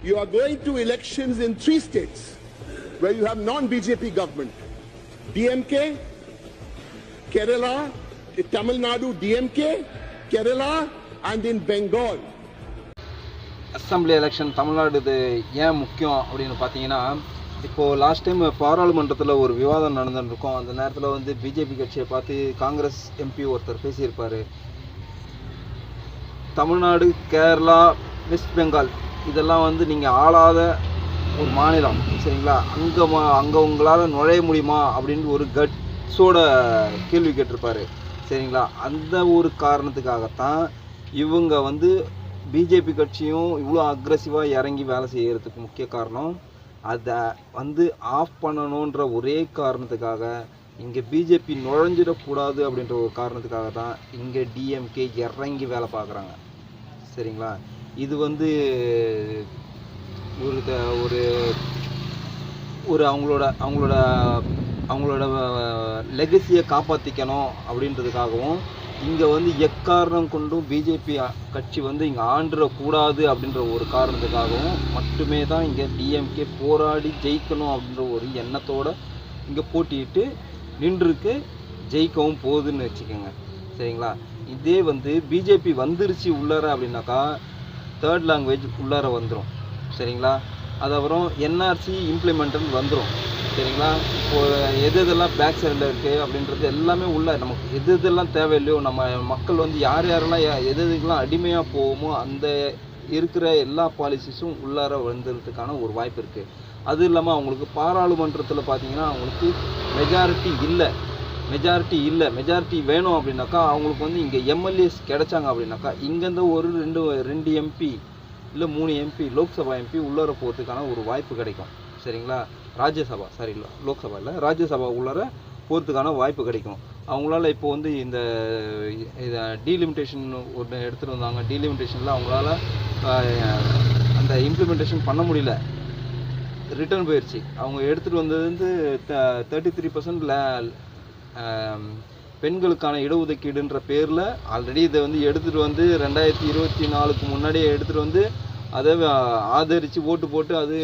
You are going to elections in 3 states where you have non-BJP government. DMK, Kerala, Tamil Nadu DMK, Kerala and in Bengal. Assembly election Tamil Nadu இது ஏன் முக்கியம் அப்படின்னு பார்த்தீங்கன்னா, இப்போது last time பாராளுமன்றத்தில் ஒரு விவாதம் நடந்துருக்கும். அந்த நேரத்தில் வந்து பிஜேபி கட்சியை பார்த்து காங்கிரஸ் எம்பி ஒருத்தர் பேசியிருப்பார். தமிழ்நாடு, கேரளா, வெஸ்ட் பெங்கால் இதெல்லாம் வந்து நீங்கள் ஆளாத ஒரு மாநிலம், சரிங்களா? அங்கே உங்களால் நுழைய முடியுமா அப்படின்னு ஒரு கட்ஸோட கேள்வி கேட்டிருப்பார், சரிங்களா? அந்த ஒரு காரணத்துக்காகத்தான் இவங்க வந்து பிஜேபி கட்சியும் இவ்வளோ அக்ரெசிவாக இறங்கி வேலை செய்கிறதுக்கு முக்கிய காரணம். அதை வந்து ஆஃப் பண்ணணுன்ற ஒரே காரணத்துக்காக, இங்கே பிஜேபி நுழைஞ்சிடக்கூடாது அப்படின்ற ஒரு காரணத்துக்காக தான் இங்கே டிஎம்கே இறங்கி வேலை பார்க்குறாங்க, சரிங்களா? இது வந்து ஒரு ஒரு அவங்களோட லெகசியை காப்பாற்றிக்கணும் அப்படின்றதுக்காகவும், இங்கே வந்து எக்காரணம் கொண்டும் பிஜேபி கட்சி வந்து இங்கே ஆண்டுறக்கூடாது அப்படின்ற ஒரு காரணத்துக்காகவும் மட்டுமே தான் இங்கே டிஎம்கே போராடி ஜெயிக்கணும் அப்படின்ற ஒரு எண்ணத்தோடு இங்கே போட்டிட்டு நின்றுருக்கு, ஜெயிக்கவும் போகுதுன்னு வச்சுக்கோங்க, சரிங்களா? இதே வந்து பிஜேபி வந்துருச்சு உள்ளார அப்படின்னாக்கா தேர்ட் லாங்குவேஜ் உள்ளார வந்துடும், சரிங்களா? அதுக்கப்புறம் என்ஆர்சி இம்ப்ளிமெண்டல் வந்துடும், சரிங்களா? இப்போது எதெல்லாம் பேக் சைடில் இருக்குது அப்படின்றது எல்லாமே உள்ள நமக்கு எதெல்லாம் தேவையில்லையோ, நம்ம மக்கள் வந்து யாரெல்லாம் எதுக்கெல்லாம் அடிமையாக போவோமோ அந்த இருக்கிற எல்லா பாலிசிஸும் உள்ளார வந்துடுறதுக்கான ஒரு வாய்ப்பு இருக்குது. அது இல்லாமல் அவங்களுக்கு பாராளுமன்றத்தில் பார்த்திங்கன்னா அவங்களுக்கு மெஜாரிட்டி வேணும் அப்படின்னாக்கா, அவங்களுக்கு வந்து இங்கே எம்எல்ஏஸ் கிடைச்சாங்க அப்படின்னாக்கா இங்கேருந்து ஒரு ரெண்டு எம்பி இல்லை 3 எம்பி லோக்சபா எம்பி உள்ளார போகிறதுக்கான ஒரு வாய்ப்பு கிடைக்கும், சரிங்களா? லோக்சபா இல்லை ராஜ்யசபா உள்ளார போகிறதுக்கான வாய்ப்பு கிடைக்கும். அவங்களால இப்போ வந்து இந்த டீலிமிட்டேஷன் ஒன்று எடுத்துகிட்டு வந்தாங்க. டீலிமிட்டேஷனில் அவங்களால அந்த இம்ப்ளிமெண்டேஷன் பண்ண முடியல, ரிட்டர்ன் போயிடுச்சு. அவங்க எடுத்துகிட்டு வந்தது வந்து 33% பெண்களுக்கான இடஒதுக்கீடுன்ற பேரில் ஆல்ரெடி இதை வந்து எடுத்துகிட்டு வந்து 2024க்கு முன்னாடியே எடுத்துகிட்டு வந்து அதை ஆதரித்து ஓட்டு போட்டு அது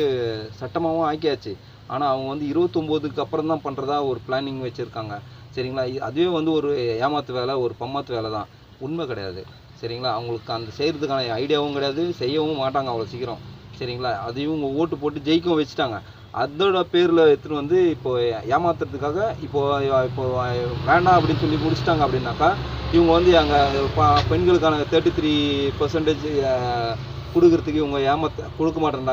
சட்டமாகவும் ஆக்கியாச்சு. ஆனால் அவங்க வந்து 29க்கு அப்புறம் தான் பண்ணுறதா ஒரு பிளானிங் வச்சுருக்காங்க, சரிங்களா? அதுவே வந்து ஒரு ஏமாத்து வேலை, ஒரு பம்மாத்து வேலை தான், உண்மை கிடையாது, சரிங்களா? அவங்களுக்கு அந்த செய்கிறதுக்கான ஐடியாவும் கிடையாது, செய்யவும் மாட்டாங்க அவ்வளோ சீக்கிரம், சரிங்களா? அதையும் இவங்க ஓட்டு போட்டு ஜெயிக்கவும் வச்சுட்டாங்க. அதோட பேரில் எடுத்துகிட்டு வந்து இப்போது ஏமாத்துறதுக்காக இப்போ வேண்டாம் அப்படின்னு சொல்லி முடிச்சிட்டாங்க அப்படின்னாக்கா, இவங்க வந்து அங்கே பெண்களுக்கான 33% கொடுக்கறதுக்கு இவங்க கொடுக்க மாட்டேன்றாங்க.